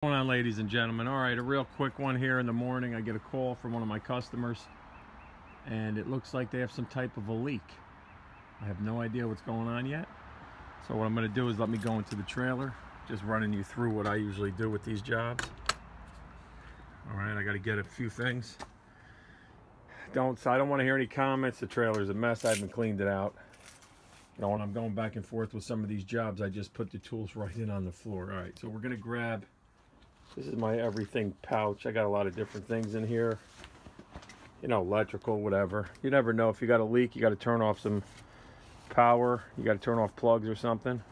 What's going on, ladies and gentlemen? All right, a real quick one here in the morning. I get a call from one of my customers and it looks like they have some type of a leak. I have no idea what's going on yet, so what I'm going to do is let me go into the trailer, just running you through what I usually do with these jobs. All right, I got to get a few things. I don't want to hear any comments. The trailer's a mess. I haven't cleaned it out. You know, when I'm going back and forth with some of these jobs, I just put the tools right in on the floor. All right, so we're going to grab, this is my everything pouch. I got a lot of different things in here. You know, electrical, whatever. You never know. If you got a leak, you got to turn off some power. You got to turn off plugs or something.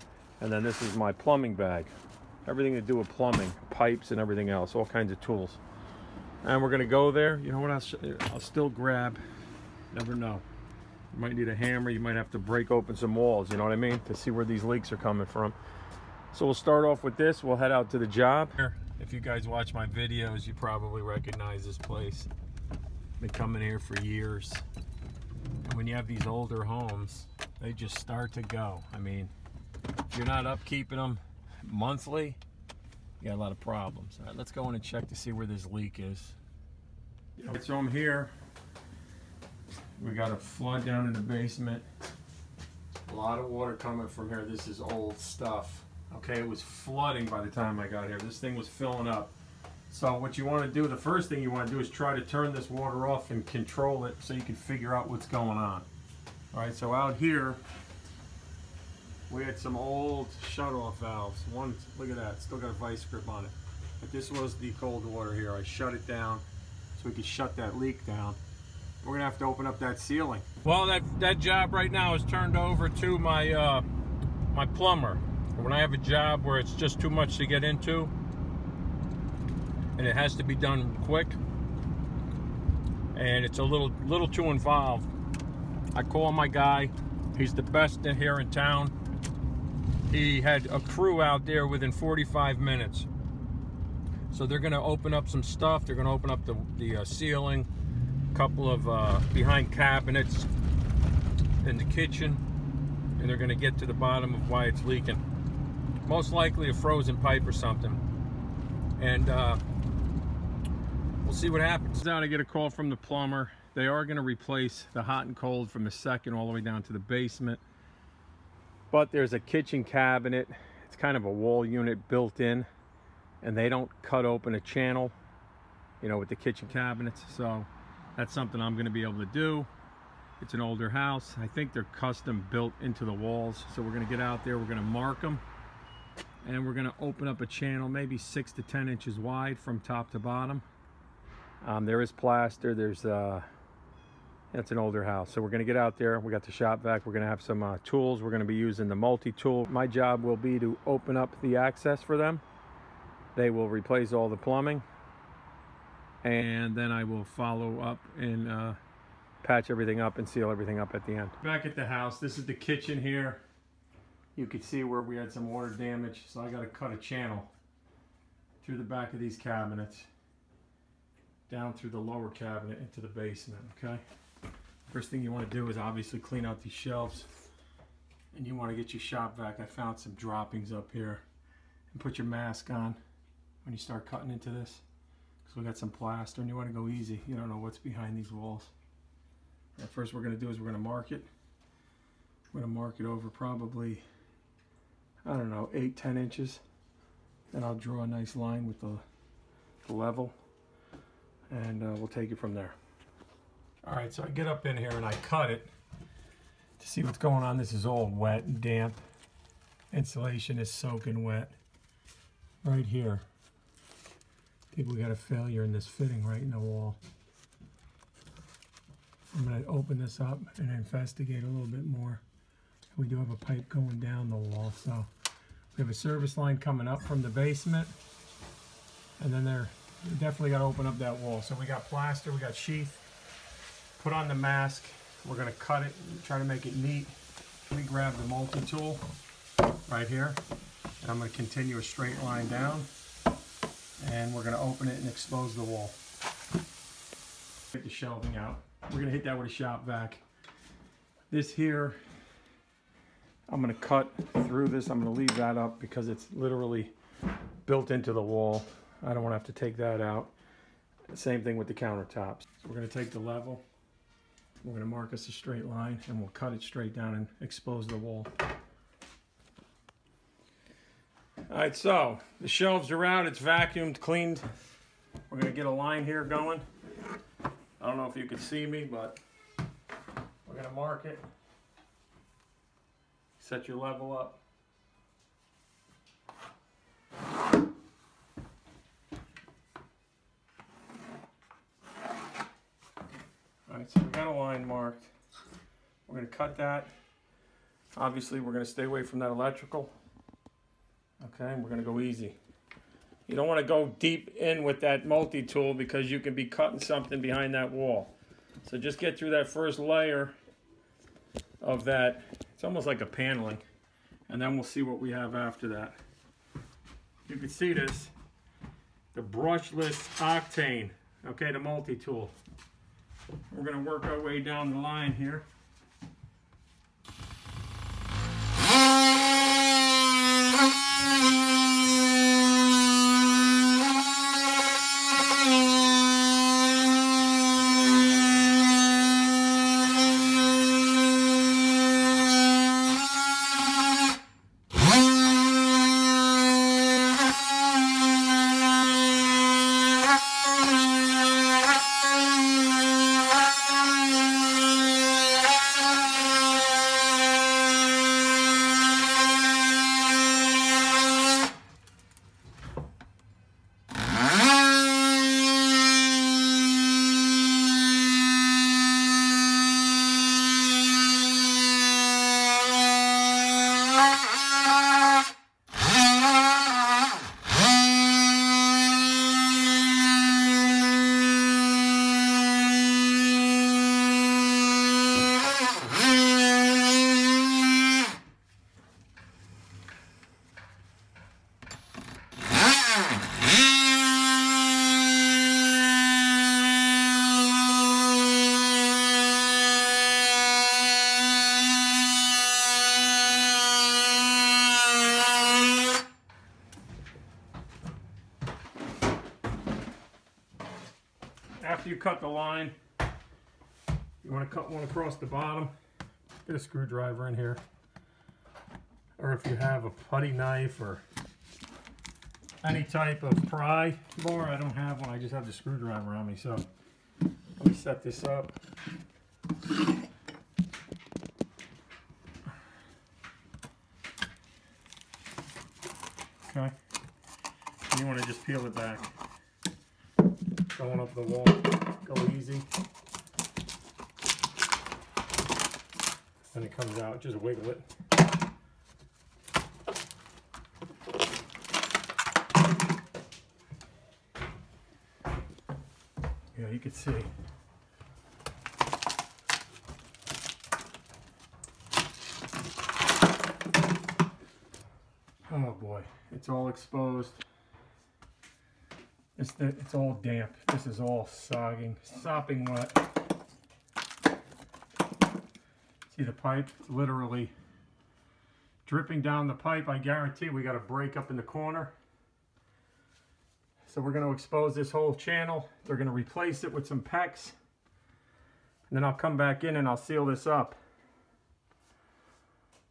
And then this is my plumbing bag. Everything to do with plumbing, pipes and everything else, all kinds of tools. And we're going to go there. You know what, I'll still grab, never know. You might need a hammer. You might have to break open some walls, you know what I mean, to see where these leaks are coming from. So we'll start off with this. We'll head out to the job. If you guys watch my videos, you probably recognize this place. Been coming here for years. And when you have these older homes, they just start to go. I mean, if you're not upkeeping them monthly, you got a lot of problems. All right, let's go in and check to see where this leak is. So I'm here. We got a flood down in the basement. A lot of water coming from here. This is old stuff. Okay, it was flooding by the time I got here. This thing was filling up. So what you want to do, the first thing you want to do is try to turn this water off and control it so you can figure out what's going on. All right, so out here, we had some old shut-off valves. One, look at that, still got a vice grip on it. But this was the cold water here. I shut it down so we could shut that leak down. We're gonna have to open up that ceiling. Well, that job right now is turned over to my my plumber. When I have a job where it's just too much to get into and it has to be done quick and it's a little too involved, I call my guy. He's the best here in town. He had a crew out there within 45 minutes. So they're gonna open up some stuff. They're gonna open up the ceiling, a couple of behind cabinets in the kitchen, and they're gonna get to the bottom of why it's leaking. Most likely a frozen pipe or something. And we'll see what happens. Now I get a call from the plumber. They are gonna replace the hot and cold from the second all the way down to the basement. But there's a kitchen cabinet. It's kind of a wall unit built in, and they don't cut open a channel, you know, with the kitchen cabinets. So that's something I'm gonna be able to do. It's an older house. I think they're custom built into the walls. So we're gonna get out there, we're gonna mark them, and we're gonna open up a channel maybe 6 to 10 inches wide from top to bottom. There is plaster, there's it's an older house. So we're gonna get out there. We got the shop vac. We're gonna have some tools. We're gonna be using the multi-tool. My job will be to open up the access for them. They will replace all the plumbing, and then I will follow up and patch everything up and seal everything up at the end. Back at the house, this is the kitchen here. You can see where we had some water damage, so I got to cut a channel through the back of these cabinets, down through the lower cabinet into the basement, okay? First thing you want to do is obviously clean out these shelves, and you want to get your shop vac. I found some droppings up here, and put your mask on when you start cutting into this, because we got some plaster and you want to go easy. You don't know what's behind these walls. And first we're going to do is we're going to mark it. We're going to mark it over probably, I don't know, 8-10 inches. And I'll draw a nice line with the level, and we'll take it from there. All right, so I get up in here and I cut it to see what's going on. This is all wet and damp. Insulation is soaking wet right here. I think we got a failure in this fitting right in the wall. I'm going to open this up and investigate a little bit more. We do have a pipe going down the wall, so we have a service line coming up from the basement, and then we definitely got to open up that wall. So we got plaster, we got sheath. Put on the mask. We're going to cut it and try to make it neat. Let me grab the multi-tool right here, and I'm going to continue a straight line down, and we're going to open it and expose the wall. Get the shelving out. We're going to hit that with a shop vac. This here, I'm going to cut through this. I'm going to leave that up because it's literally built into the wall. I don't want to have to take that out. Same thing with the countertops. So we're going to take the level, we're going to mark us a straight line, and we'll cut it straight down and expose the wall. Alright, so the shelves are out, it's vacuumed, cleaned. We're going to get a line here going. I don't know if you can see me, but we're going to mark it. Set your level up. Alright, so we got a line marked. We're going to cut that. Obviously, we're going to stay away from that electrical. Okay, we're going to go easy. You don't want to go deep in with that multi-tool because you can be cutting something behind that wall. So just get through that first layer of that. It's almost like a paneling. And then we'll see what we have after that. You can see this, the brushless Octane, okay, the multi-tool. We're going to work our way down the line here. After you cut the line, you want to cut one across the bottom. Get a screwdriver in here. Or if you have a putty knife or any type of pry bar. I don't have one, I just have the screwdriver on me. So let me set this up. Okay. You want to just peel it back. Going up the wall, go easy. When it comes out, just wiggle it. Yeah, you can see. Oh boy, it's all exposed. It's all damp. This is all sopping wet. See the pipe? It's literally dripping down the pipe. I guarantee we got a break up in the corner. So we're going to expose this whole channel. They're going to replace it with some PEX. And then I'll come back in and I'll seal this up.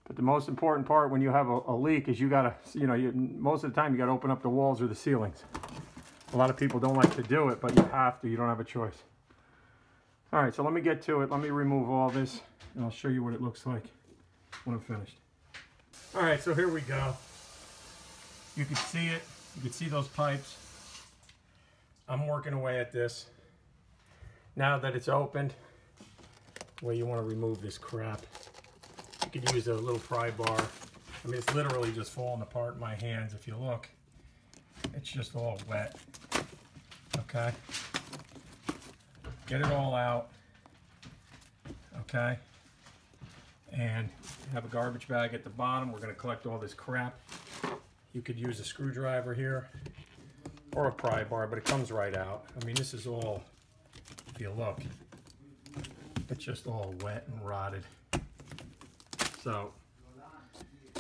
But the most important part when you have a leak is you got to, most of the time you got to open up the walls or the ceilings. A lot of people don't like to do it, but you have to. You don't have a choice. All right, so let me get to it. Let me remove all this, and I'll show you what it looks like when I'm finished. All right, so here we go. You can see it. You can see those pipes. I'm working away at this. Now that it's opened, well, you want to remove this crap. You could use a little pry bar. I mean, it's literally just falling apart in my hands. If you look, it's just all wet. Okay. Get it all out. Okay. And have a garbage bag at the bottom. We're going to collect all this crap. You could use a screwdriver here or a pry bar, but it comes right out. I mean, this is all, if you look, it's just all wet and rotted. So,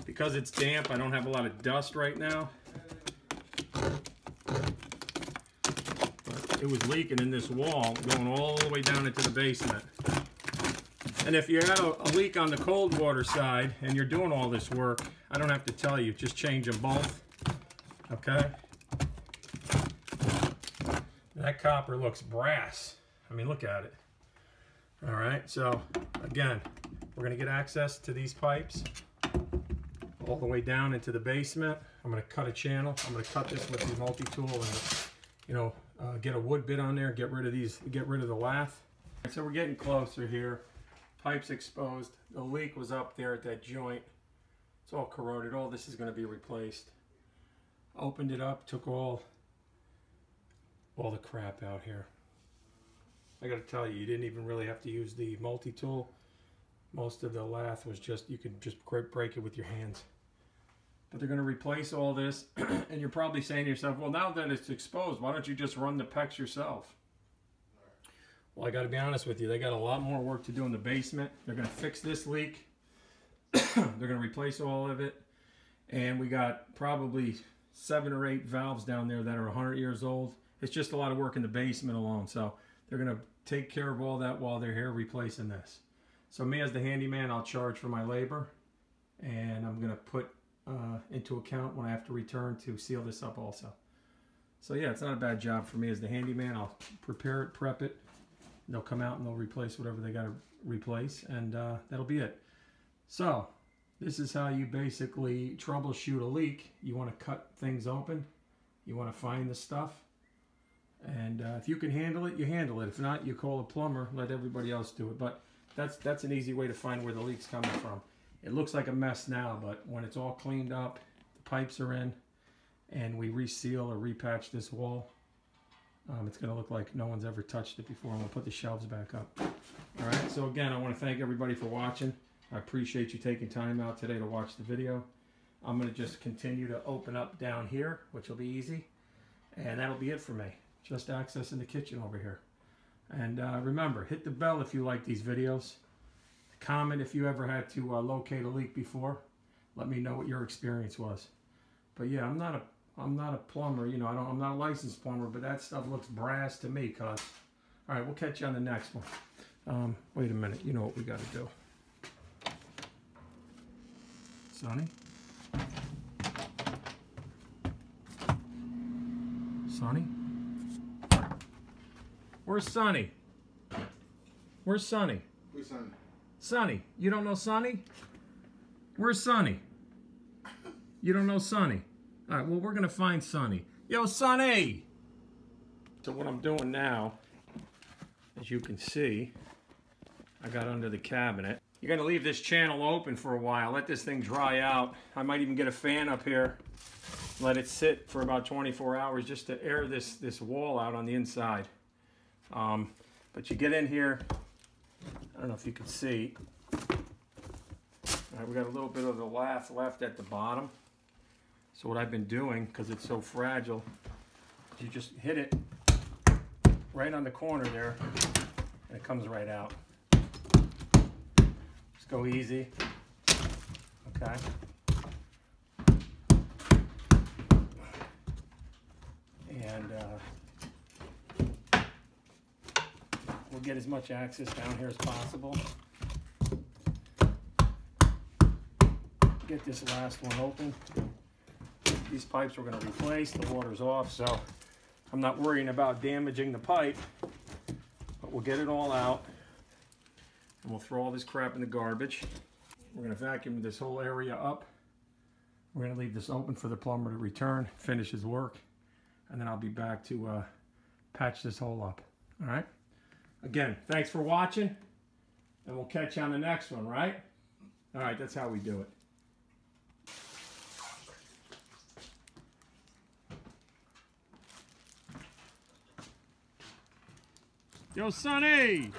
because it's damp, I don't have a lot of dust right now. it was leaking in this wall going all the way down into the basement. And if you have a leak on the cold water side and you're doing all this work, I don't have to tell you, just change them both, okay? That copper looks brass. I mean, look at it. All right, so again, we're gonna get access to these pipes all the way down into the basement. I'm gonna cut a channel. I'm gonna cut this with the multi-tool and, get a wood bit on there, get rid of the lath. So we're getting closer here. Pipe's exposed. The leak was up there at that joint. It's all corroded. All this is going to be replaced. Opened it up, took all the crap out here. I got to tell you, you didn't even really have to use the multi-tool. Most of the lath was just, you could just break it with your hands. But they're going to replace all this, and you're probably saying to yourself, well, now that it's exposed, why don't you just run the PEX yourself? Well, I got to be honest with you, they got a lot more work to do in the basement. They're going to fix this leak. They're going to replace all of it. And we got probably 7 or 8 valves down there that are 100 years old. It's just a lot of work in the basement alone. So they're going to take care of all that while they're here replacing this. So me as the handyman, I'll charge for my labor. And I'm going to put into account when I have to return to seal this up also. So yeah, it's not a bad job for me as the handyman. I'll prepare it, prep it. They'll come out and they'll replace whatever they got to replace, and that'll be it. So this is how you basically troubleshoot a leak. You want to cut things open. You want to find the stuff. And if you can handle it, you handle it. If not, you call a plumber. Let everybody else do it. But that's an easy way to find where the leak's coming from. It looks like a mess now, but when it's all cleaned up, the pipes are in, and we reseal or repatch this wall, it's going to look like no one's ever touched it before. I'm going to put the shelves back up. All right, so again, I want to thank everybody for watching. I appreciate you taking time out today to watch the video. I'm going to just continue to open up down here, which will be easy. And that'll be it for me. Just accessing the kitchen over here. And remember, hit the bell if you like these videos. Comment if you ever had to locate a leak before. Let me know what your experience was. But yeah, I'm not a plumber, you know. I'm not a licensed plumber, but that stuff looks brass to me, cuz. All right, we'll catch you on the next one. Wait a minute. You know what we got to do. Sonny? Sonny? Where's Sonny? Where's Sonny? Who's Sonny? Sonny. You don't know Sonny? Where's Sonny? You don't know Sonny? All right, well, we're going to find Sonny. Yo, Sonny! So what I'm doing now, as you can see, I got under the cabinet. You're going to leave this channel open for a while. Let this thing dry out. I might even get a fan up here. Let it sit for about 24 hours just to air this wall out on the inside. But you get in here, I don't know if you can see. All right, we got a little bit of the lath left at the bottom. So what I've been doing, because it's so fragile, you just hit it right on the corner there, and it comes right out. Just go easy. Okay. And we'll get as much access down here as possible. Get this last one open. These pipes we're going to replace. The water's off, so I'm not worrying about damaging the pipe. But we'll get it all out, and we'll throw all this crap in the garbage. We're going to vacuum this whole area up. We're going to leave this open for the plumber to return, finish his work, and then I'll be back to patch this hole up. All right? Again, thanks for watching, and we'll catch you on the next one, right? All right, that's how we do it. Yo, Sonny!